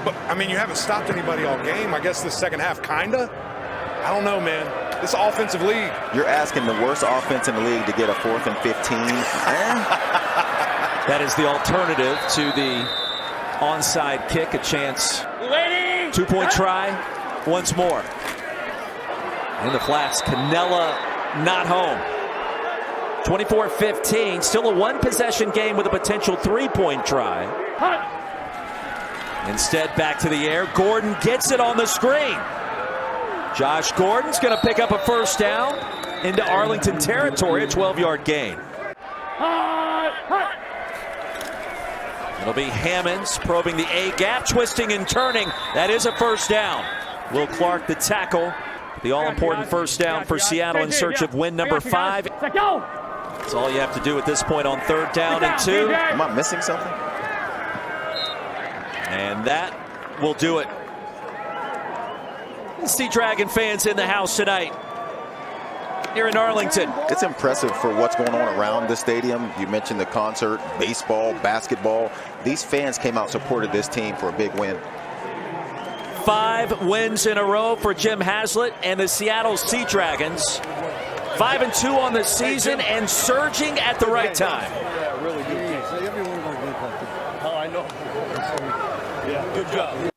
But, I mean, you haven't stopped anybody all game. I guess the second half, kind of. I don't know, man. This offensive league. You're asking the worst offense in the league to get a 4th and 15. That is the alternative to the onside kick. A chance. 2-point try once more. In the flats, Canella not home. 24-15. Still a one-possession game with a potential 3-point try. Instead, back to the air. Gordon gets it on the screen. Josh Gordon's going to pick up a first down into Arlington territory, a 12-yard gain. It'll be Hammonds probing the A gap, twisting and turning. That is a first down. Will Clark the tackle. The all-important first down for Seattle in search of win number 5. That's all you have to do at this point on 3rd down and 2. Am I missing something? And that will do it. Sea Dragon fans in the house tonight here in Arlington. It's impressive for what's going on around the stadium. You mentioned the concert, baseball, basketball. These fans came out, supported this team for a big win. 5 wins in a row for Jim Haslett and the Seattle Sea Dragons. 5-2 on the season and surging at the right time. Yeah, really good. Oh, I know. Yeah, good job.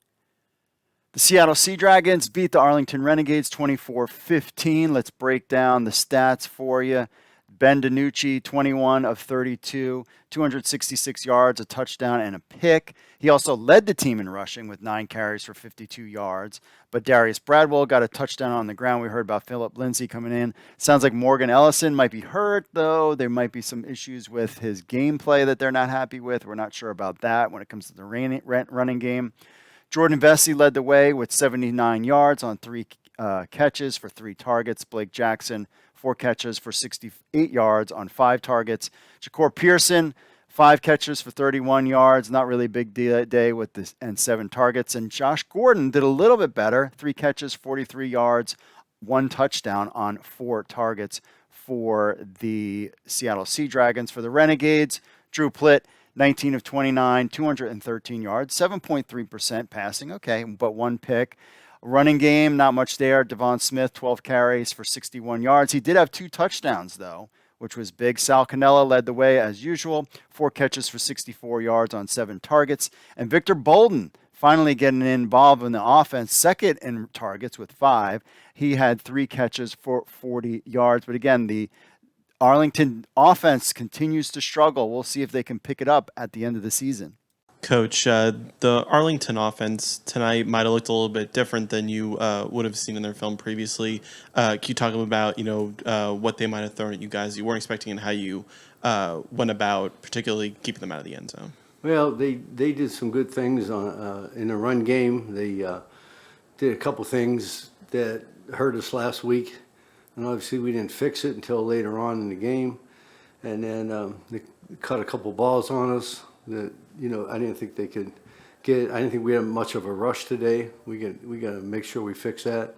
The Seattle Sea Dragons beat the Arlington Renegades 24-15. Let's break down the stats for you. Ben DiNucci, 21 of 32, 266 yards, a touchdown, and a pick. He also led the team in rushing with 9 carries for 52 yards. But Darius Bradwell got a touchdown on the ground. We heard about Philip Lindsay coming in. Sounds like Morgan Ellison might be hurt, though. There might be some issues with his gameplay that they're not happy with. We're not sure about that when it comes to the running game. Jordan Vesey led the way with 79 yards on 3 catches for 3 targets. Blake Jackson, 4 catches for 68 yards on 5 targets. Ja'Cour Pearson, 5 catches for 31 yards. Not really a big day with this, and 7 targets. And Josh Gordon did a little bit better. 3 catches, 43 yards, 1 touchdown on 4 targets for the Seattle Sea Dragons. For the Renegades, Drew Plitt, 19 of 29, 213 yards, 7.3% passing. Okay, but 1 pick. Running game, not much there. Devon Smith, 12 carries for 61 yards. He did have 2 touchdowns, though, which was big. Sal Cannella led the way as usual. 4 catches for 64 yards on 7 targets. And Victor Bolden finally getting involved in the offense, second in targets with 5. He had 3 catches for 40 yards. But again, the Arlington offense continues to struggle. We'll see if they can pick it up at the end of the season. Coach, the Arlington offense tonight might have looked a little bit different than you would have seen in their film previously. Can you talk about, what they might have thrown at you guys you weren't expecting and how you went about particularly keeping them out of the end zone? Well, they did some good things in the run game. They did a couple things that hurt us last week. And obviously we didn't fix it until later on in the game. And then they cut a couple balls on us that, I didn't think they could get. I didn't think we had much of a rush today. We got to make sure we fix that.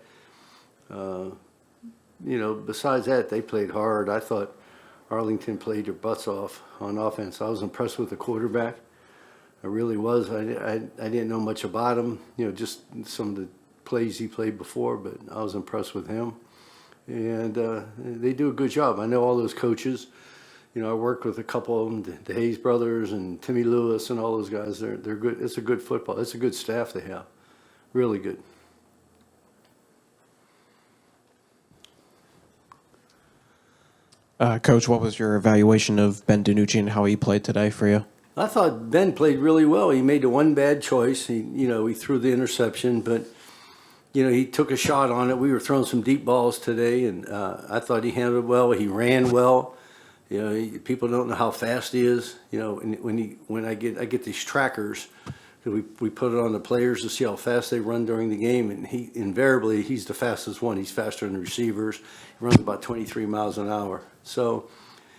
Besides that, they played hard. I thought Arlington played their butts off on offense. I was impressed with the quarterback. I really was. I didn't know much about him, just some of the plays he played before, but I was impressed with him. And they do a good job. I know all those coaches. I worked with a couple of them, the Hayes brothers and Timmy Lewis and all those guys. They're good. It's a good football. It's a good staff they have. Really good. Coach, what was your evaluation of Ben DiNucci and how he played today for you? I thought Ben played really well. He made the one bad choice. He threw the interception, but he took a shot on it. We were throwing some deep balls today, and I thought he handled it well. He ran well. People don't know how fast he is. When I get these trackers, we put it on the players to see how fast they run during the game, and he's the fastest one. He's faster than the receivers. He runs about 23 miles an hour. So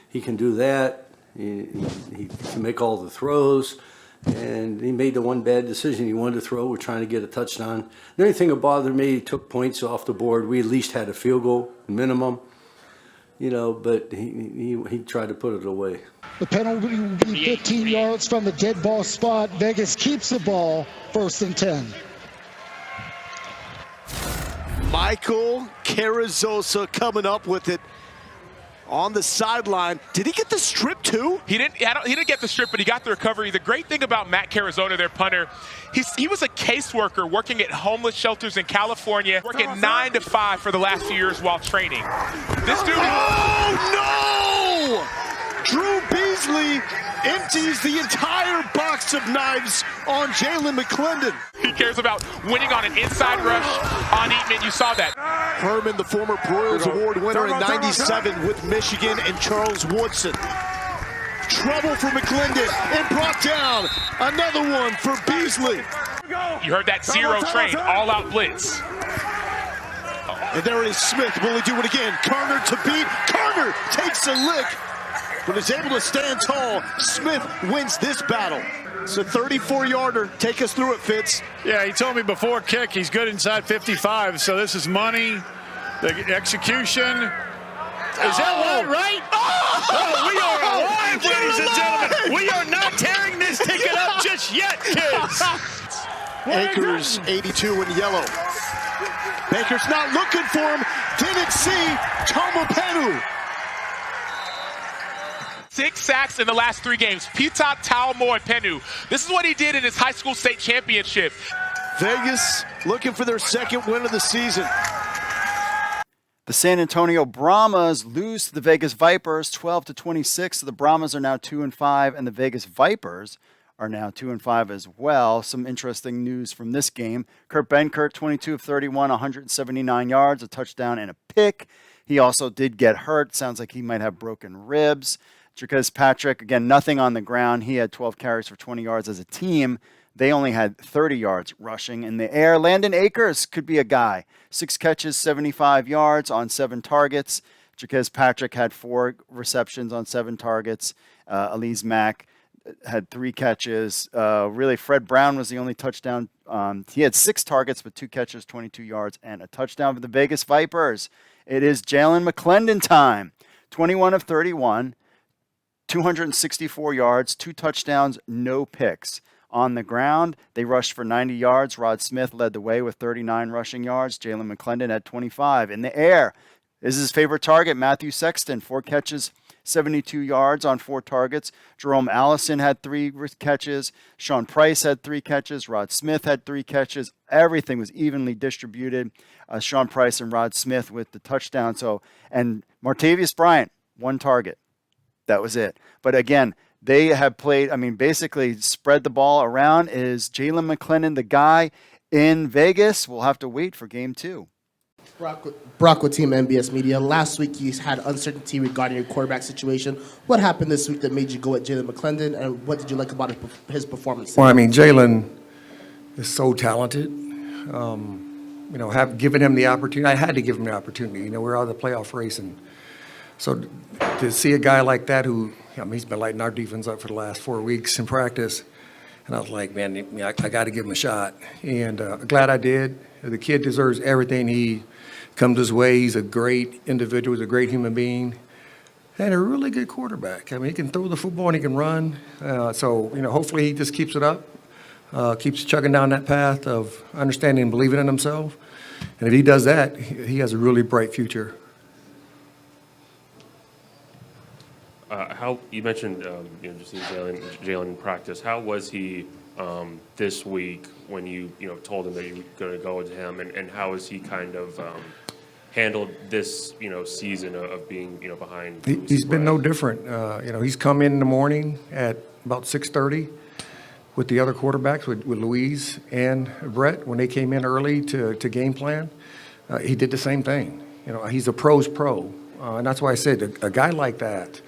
he can do that. He can make all the throws. And he made the one bad decision. He wanted to throw. We're trying to get a touchdown. The only thing that bothered me, he took points off the board. We at least had a field goal minimum. but he tried to put it away. The penalty will be 15 yards from the dead ball spot. Vegas keeps the ball, 1st and 10. Michael Carrizosa coming up with it on the sideline. Did he get the strip too? He didn't get the strip, but he got the recovery. The great thing about Matt Carrizosa, their punter, he was a caseworker working at homeless shelters in California, working 9 to 5 for the last few years while training. This dude. Oh no! Drew Beasley empties the entire box of knives on Jalen McClendon. He cares about winning on an inside rush on Eatman. You saw that. Herman, the former Broyles Award winner in '97 with Michigan, and Charles Woodson. Trouble for McClendon and brought down. Another one for Beasley. You heard that zero train, all-out blitz. And there it is, Smith. Will he do it again? Carter to beat. Carter takes a lick, but is able to stand tall. Smith wins this battle. It's a 34-yarder. Take us through it, Fitz. Yeah, he told me before kick he's good inside 55, so this is money. The execution. Is that right? Oh, we are alive, ladies and gentlemen. We are not tearing this ticket up just yet, kids. Akers, 82 in yellow. Baker's not looking for him. Didn't see Tomopenu. 6 sacks in the last 3 games. Pita Talmo Penu. This is what he did in his high school state championship. Vegas looking for their 2nd win of the season. The San Antonio Brahmas lose to the Vegas Vipers 12-26. So the Brahmas are now 2-5, and the Vegas Vipers are now 2-5 as well. Some interesting news from this game. Kurt Benkert, 22 of 31, 179 yards, a touchdown and a pick. He also did get hurt. Sounds like he might have broken ribs. Jerkez Patrick, again, nothing on the ground. He had 12 carries for 20 yards as a team. They only had 30 yards rushing in the air. Landon Akers could be a guy. 6 catches, 75 yards on 7 targets. Jerkez Patrick had 4 receptions on 7 targets. Elise Mack had 3 catches. Really, Fred Brown was the only touchdown. He had 6 targets, but 2 catches, 22 yards, and a touchdown for the Vegas Vipers. It is Jalen McClendon time. 21 of 31, 264 yards, 2 touchdowns, no picks. On the ground, they rushed for 90 yards. Rod Smith led the way with 39 rushing yards. Jalen McClendon had 25. In the air, this is his favorite target, Matthew Sexton, 4 catches, 72 yards on 4 targets. Jerome Allison had 3 catches. Sean Price had 3 catches. Rod Smith had 3 catches. Everything was evenly distributed. Sean Price and Rod Smith with the touchdown. And Martavius Bryant, 1 target. That was it. But again, they have played, basically spread the ball around. Is Jalen McClendon the guy in Vegas? We'll have to wait for game 2. Brock with Team MBS Media. Last week you had uncertainty regarding your quarterback situation. What happened this week that made you go at Jalen McClendon, and what did you like about his performance? Well, Jalen is so talented. Have given him the opportunity. I had to give him the opportunity. We're out of the playoff race, and so to see a guy like that who, he's been lighting our defense up for the last 4 weeks in practice, and I was like, man, I got to give him a shot, and glad I did. The kid deserves everything he comes his way. He's a great individual. He's a great human being, and a really good quarterback. He can throw the football and he can run. Hopefully he just keeps it up, keeps chugging down that path of understanding and believing in himself. And if he does that, he has a really bright future. How you mentioned just seeing Jalen in practice. How was he this week when you told him that you were going to go with him, and how has he kind of handled this season of being behind? He's been no different. He's come in the morning at about 6:30 with the other quarterbacks with Louise and Brett when they came in early to game plan. He did the same thing. He's a pro's pro, and that's why I said a guy like that,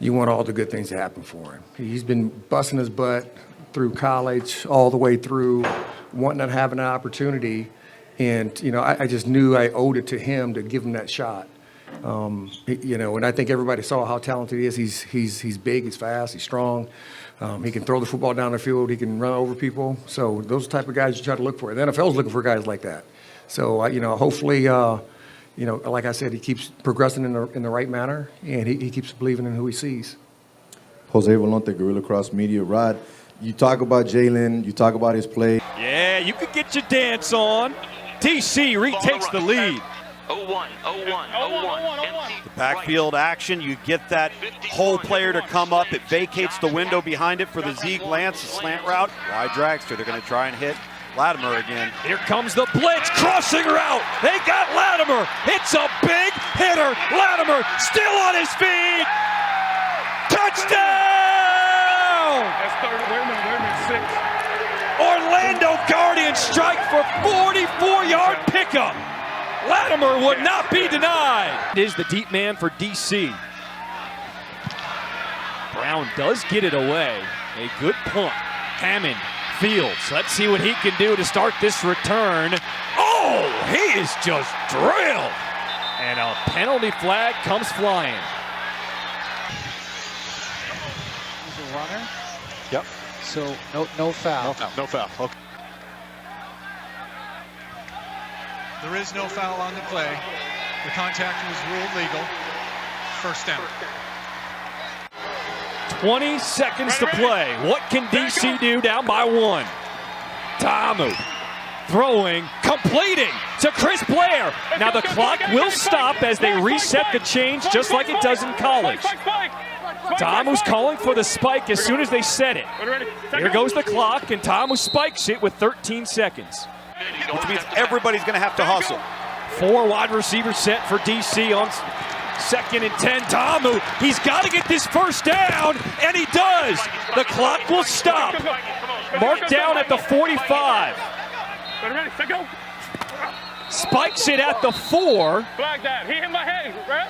you want all the good things to happen for him. He's been busting his butt through college, all the way through, wanting and having an opportunity. And, I just knew I owed it to him to give him that shot. And I think everybody saw how talented he is. He's big, he's fast, he's strong. He can throw the football down the field, he can run over people. So those type of guys you try to look for. The NFL's looking for guys like that. So, hopefully you know, like I said, he keeps progressing in the right manner, and he keeps believing in who he sees. Jose Volonte, Gorilla Cross Media. Rod, you talk about Jalen, you talk about his play. Yeah, you could get your dance on. DC retakes the lead. 0-1, 0-1, 0-1. The backfield action, you get that whole player to come up. It vacates the window behind it for the Zeke Lance, the slant route. Wide dragster, they're going to try and hit Latimer again. Here comes the blitz, crossing route. They got Latimer. It's a big hitter. Latimer still on his feet. Touchdown! That's third. Wait a minute, 6. Orlando Guardians strike for 44-yard pickup. Latimer would not be denied. It is the deep man for DC. Brown does get it away. A good punt. Hammond fields. Let's see what he can do to start this return. Oh, he is just drilled. And a penalty flag comes flying. He's a runner. Yep. So no foul. No foul. Okay. There is no foul on the play. The contact was ruled legal. First down. 20 seconds to play. What can DC do down by 1? Tamu throwing, completing to Chris Blair. Now the clock will stop as they reset the change just like it does in college. Tamu's calling for the spike as soon as they set it. Here goes the clock, and Tamu spikes it with 13 seconds. Which means everybody's going to have to hustle. 4 wide receivers set for DC on 2nd and 10. Tamu, he's got to get this first down, and he does. The clock will stop. Marked down at the 45. Spikes it at the 4. Flag that. He hit my head, right?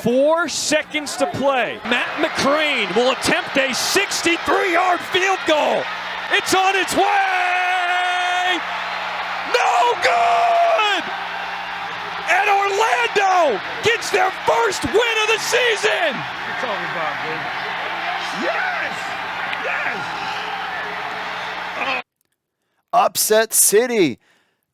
4 seconds to play. Matt McCrane will attempt a 63-yard field goal. It's on its way! No good! And Orlando gets their first win of the season! It's all about, baby. Yes! Yes! Upset City.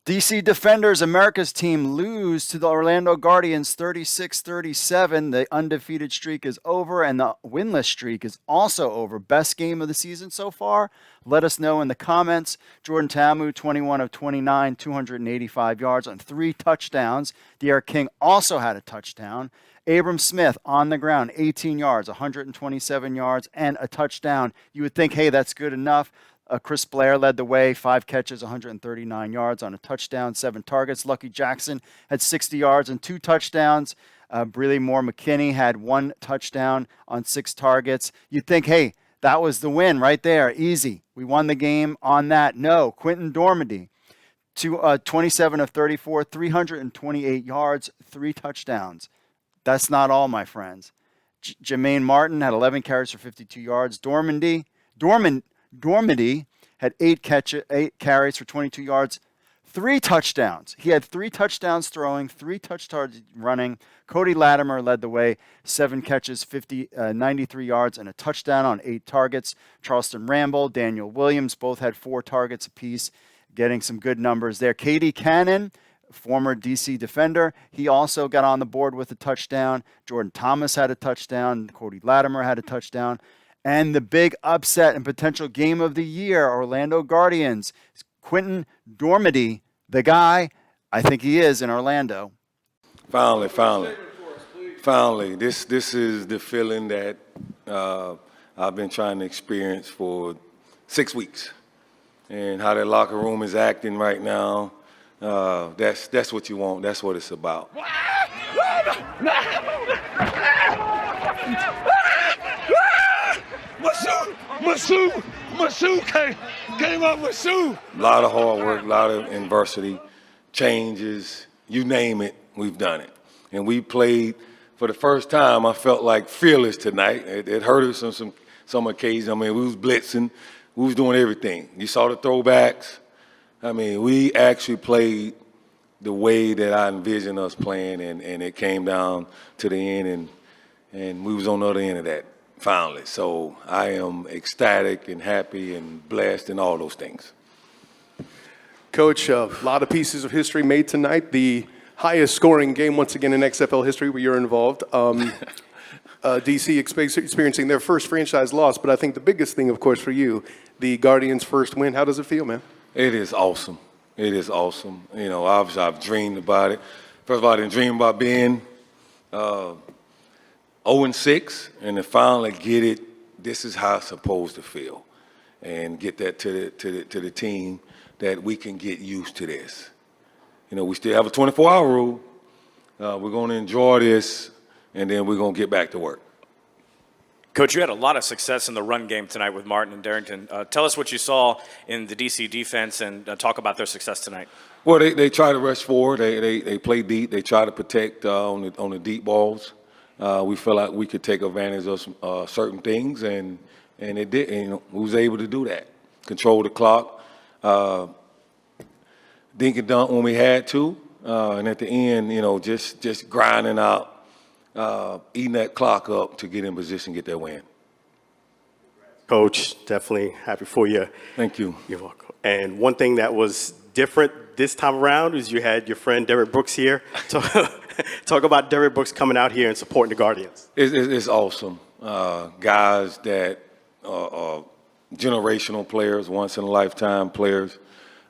DC Defenders, America's team, lose to the Orlando Guardians 36-37. The undefeated streak is over, and the winless streak is also over. Best game of the season so far? Let us know in the comments. Jordan Tamu, 21 of 29, 285 yards on 3 touchdowns. De'Aaron King also had a touchdown. Abram Smith on the ground, 18 yards, 127 yards, and a touchdown. You would think, hey, that's good enough. Chris Blair led the way, 5 catches, 139 yards on a touchdown, 7 targets. Lucky Jackson had 60 yards and 2 touchdowns. Breely Moore McKinney had 1 touchdown on 6 targets. You'd think, hey, that was the win right there. Easy. We won the game on that. No. Quentin Dormady, 27 of 34, 328 yards, 3 touchdowns. That's not all, my friends. Jermaine Martin had 11 carries for 52 yards. Dormady had 8 carries for 22 yards, 3 touchdowns. He had 3 touchdowns throwing, 3 touchdowns running. Cody Latimer led the way, 7 catches, 93 yards, and a touchdown on 8 targets. Charleston Rambo, Daniel Williams both had 4 targets apiece, getting some good numbers there. Katie Cannon, former DC defender, he also got on the board with a touchdown. Jordan Thomas had a touchdown. Cody Latimer had a touchdown. And the big upset and potential game of the year, Orlando Guardians. Quentin Dormady, the guy, I think he is in Orlando. Finally. This is the feeling that I've been trying to experience for 6 weeks. And how that locker room is acting right now, that's what you want. That's what it's about. Masu came up with Sue. A lot of hard work, a lot of adversity, changes, you name it, we've done it. And we played, for the first time, I felt like fearless tonight. It hurt us on some occasions. I mean, we was blitzing, we was doing everything. You saw the throwbacks. I mean, we actually played the way that I envisioned us playing, and it came down to the end, and we was on the other end of that. Finally. So I am ecstatic and happy and blessed and all those things. Coach, a lot of pieces of history made tonight. The highest scoring game once again in XFL history where you're involved. DC experiencing their first franchise loss, but I think the biggest thing, of course, for you, the Guardians' first win. How does it feel, man? It is awesome. It is awesome. You know, obviously I've dreamed about it. First of all, I didn't dream about being 0-6, and to finally get it, this is how it's supposed to feel, and get that to the team that we can get used to this. You know, we still have a 24-hour rule. We're going to enjoy this, and then we're going to get back to work. Coach, you had a lot of success in the run game tonight with Martin and Darrington. Tell us what you saw in the DC defense and talk about their success tonight. Well, they try to rush forward. They play deep. They try to protect on the deep balls. We feel like we could take advantage of some, certain things, and it did. And, you know, we was able to do that. Control the clock, dink and dunk when we had to, and at the end, you know, just grinding out. Eating that clock up to get in position, get that win. Coach, definitely happy for you. Thank you. You're welcome. And one thing that was different this time around is you had your friend Derek Brooks here. Talk about Derek Brooks coming out here and supporting the Guardians. It's awesome. Guys that are generational players, once-in-a-lifetime players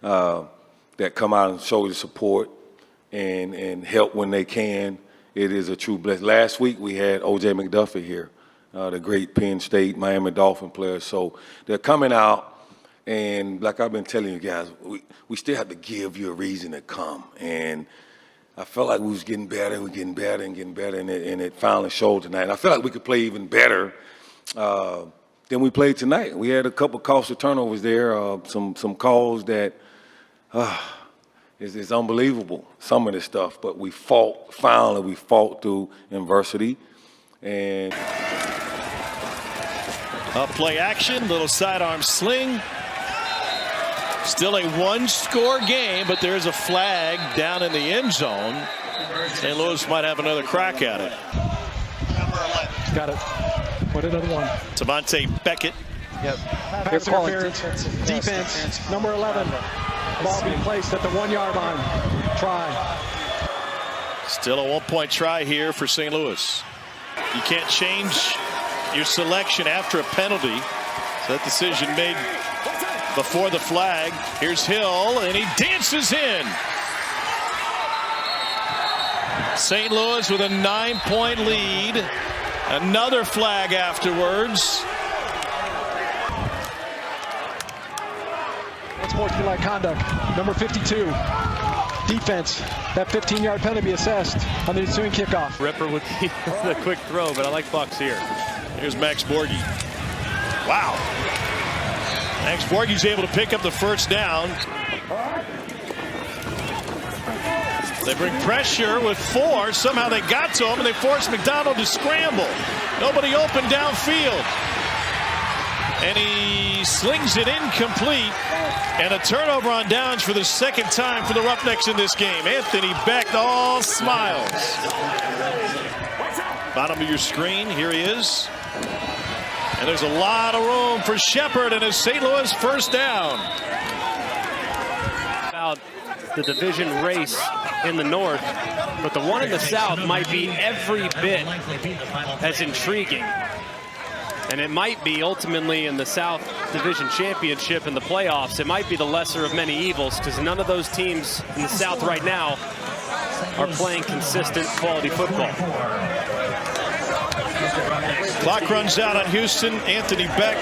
that come out and show the support and help when they can. It is a true blessing. Last week we had O.J. McDuffie here, the great Penn State, Miami Dolphin player. So they're coming out, and like I've been telling you guys, we still have to give you a reason to come. And I felt like we was getting better, and it finally showed tonight. And I felt like we could play even better than we played tonight. We had a couple costly turnovers there, some calls that it's unbelievable, some of this stuff, but we fought through adversity. And up play action, little sidearm sling. Still a one-score game, but there's a flag down in the end zone. St. Louis might have another crack at it. Got it. Put another one. Savante Beckett. Yep. Pass interference. Defense. Number 11. Ball being placed at the 1-yard line. Try. Still a one-point try here for St. Louis. You can't change your selection after a penalty. So that decision made before the flag. Here's Hill, and he dances in. St. Louis with a 9-point lead. Another flag afterwards. Unsportsmanlike conduct. Number 52. Defense. That 15-yard penalty assessed on the ensuing kickoff. Ripper with the quick throw, but I like Bucks here. Here's Max Borghi. Wow. Max Borghi's able to pick up the first down. They bring pressure with 4. Somehow they got to him, and they forced McDonald to scramble. Nobody open downfield. And he slings it incomplete. And a turnover on downs for the second time for the Roughnecks in this game. Anthony Beck, all smiles. Bottom of your screen, here he is. And there's a lot of room for Shepard and a St. Louis first down. About the division race in the north, but the one in the south might be every bit as intriguing. And it might be ultimately in the South Division Championship in the playoffs. It might be the lesser of many evils because none of those teams in the South right now are playing consistent quality football. Clock runs out on Houston. Anthony Beck,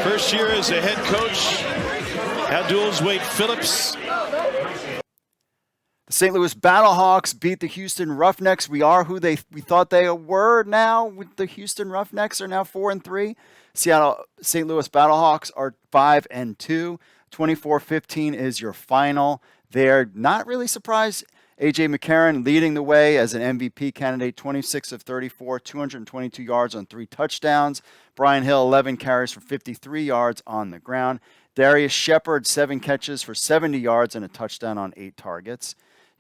first year as a head coach. Abdul's Wade Phillips. The St. Louis Battlehawks beat the Houston Roughnecks. We are who we thought they were now. With the Houston Roughnecks are now 4-3. St. Louis Battlehawks are 5-2. 24-15 is your final. They're not really surprised. A.J. McCarron leading the way as an MVP candidate, 26 of 34, 222 yards on 3 touchdowns. Brian Hill, 11 carries for 53 yards on the ground. Darius Shepard, 7 catches for 70 yards and a touchdown on 8 targets.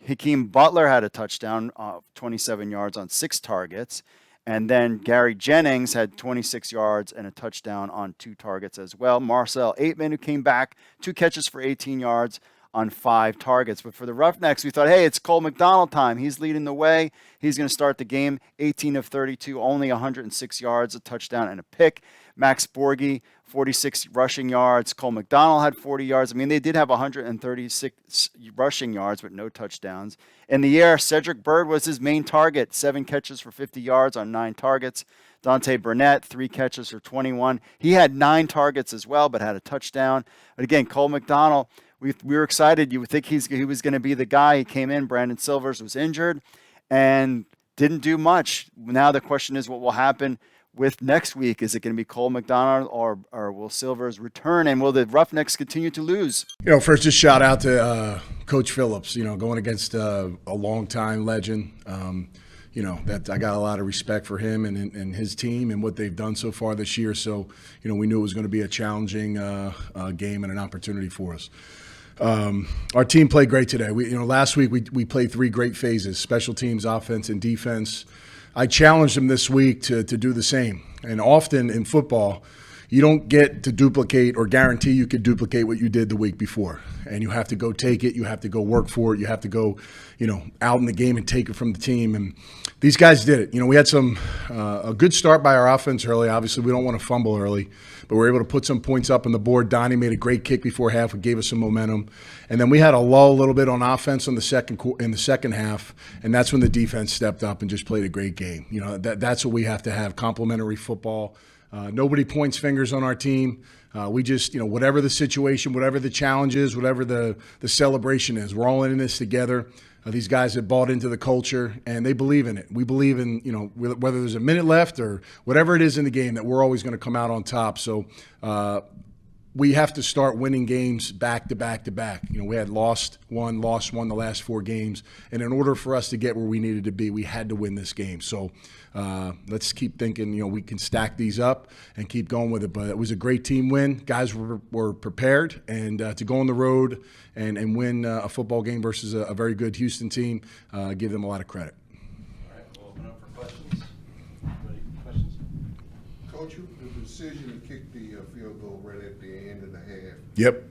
Hakeem Butler had a touchdown of 27 yards on 6 targets. And then Gary Jennings had 26 yards and a touchdown on 2 targets as well. Marcel Aitman, who came back, 2 catches for 18 yards on 5 targets. But for the Roughnecks, we thought, hey, it's Cole McDonald time. He's leading the way. He's going to start the game. 18 of 32, only 106 yards, a touchdown, and a pick. Max Borghi, 46 rushing yards. Cole McDonald had 40 yards. I mean, they did have 136 rushing yards, but no touchdowns. In the air, Cedric Byrd was his main target, 7 catches for 50 yards on 9 targets. Dante Burnett, 3 catches for 21. He had 9 targets as well, but had a touchdown. But again, Cole McDonald, we were excited. You would think he was going to be the guy. He came in. Brandon Silvers was injured and didn't do much. Now the question is what will happen with next week. Is it going to be Cole McDonald or will Silvers return, and will the Roughnecks continue to lose? First, just shout out to Coach Phillips, going against a longtime legend. That I got a lot of respect for him and his team and what they've done so far this year. So, we knew it was going to be a challenging game and an opportunity for us. Our team played great today. Last week we played 3 great phases: special teams, offense, and defense. I challenged them this week to do the same. And often in football, you don't get to duplicate or guarantee you could duplicate what you did the week before. And you have to go take it. You have to go work for it. You have to go, out in the game and take it from the team. And these guys did it. We had a good start by our offense early. Obviously, we don't want to fumble early, but we were able to put some points up on the board. Donnie made a great kick before half. It gave us some momentum. And then we had a lull a little bit on offense in the second half, and that's when the defense stepped up and just played a great game. That's what we have to have, complementary football. Nobody points fingers on our team. We just, whatever the situation, whatever the challenge is, whatever the celebration is, we're all in this together. These guys have bought into the culture, and they believe in it. We believe in, whether there's a minute left or whatever it is in the game, that we're always going to come out on top. So we have to start winning games back to back to back. We had lost one the last 4 games. And in order for us to get where we needed to be, we had to win this game. So let's keep thinking, we can stack these up and keep going with it. But it was a great team win. Guys were prepared, and to go on the road and win a football game versus a very good Houston team, give them a lot of credit. All right, we'll open up for questions. Anybody, questions? Coach, the decision to kick the field goal right at the end of the half. Yep.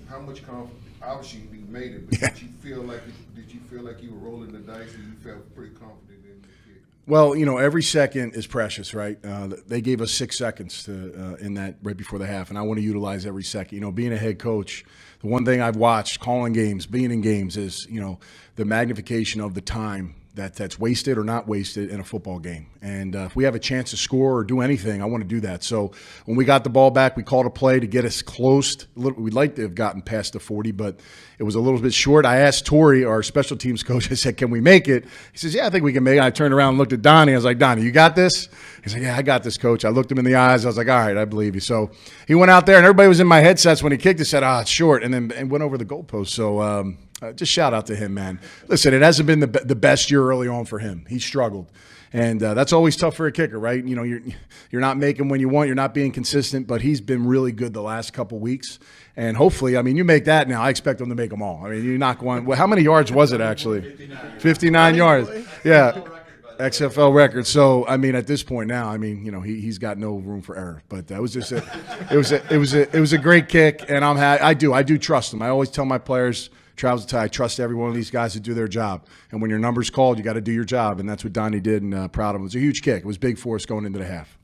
How much confidence? Obviously, you made it, but did you feel like you were rolling the dice, and you felt pretty confident in the kick? Well, every second is precious, right? They gave us 6 seconds in that right before the half, and I want to utilize every second. Being a head coach, the one thing I've watched calling games, being in games, is the magnification of the time that's wasted or not wasted in a football game. And if we have a chance to score or do anything, I want to do that. So when we got the ball back, we called a play to get us close. We'd like to have gotten past the 40, but it was a little bit short. I asked Torrey, our special teams coach, I said, can we make it? He says, yeah, I think we can make it. I turned around and looked at Donnie. I was like, Donnie, you got this? He's like, yeah, I got this, coach. I looked him in the eyes. I was like, all right, I believe you. So he went out there, and everybody was in my headsets when he kicked it, said, it's short, and went over the goalpost. So just shout out to him, man. Listen, it hasn't been the best year early on for him. He struggled. And that's always tough for a kicker, right? You're not making when you want. You're not being consistent, but he's been really good the last couple weeks. And hopefully, you make that now. I expect him to make them all. You're not going – well, how many yards was it actually? 59 yards. Yeah. XFL record. So, at this point now, he's got no room for error. But it was just it was a great kick, and I do trust him. I always tell my players – Travis, I trust every one of these guys to do their job. And when your number's called, you got to do your job. And that's what Donnie did, and proud of him. It was a huge kick. It was big for us going into the half.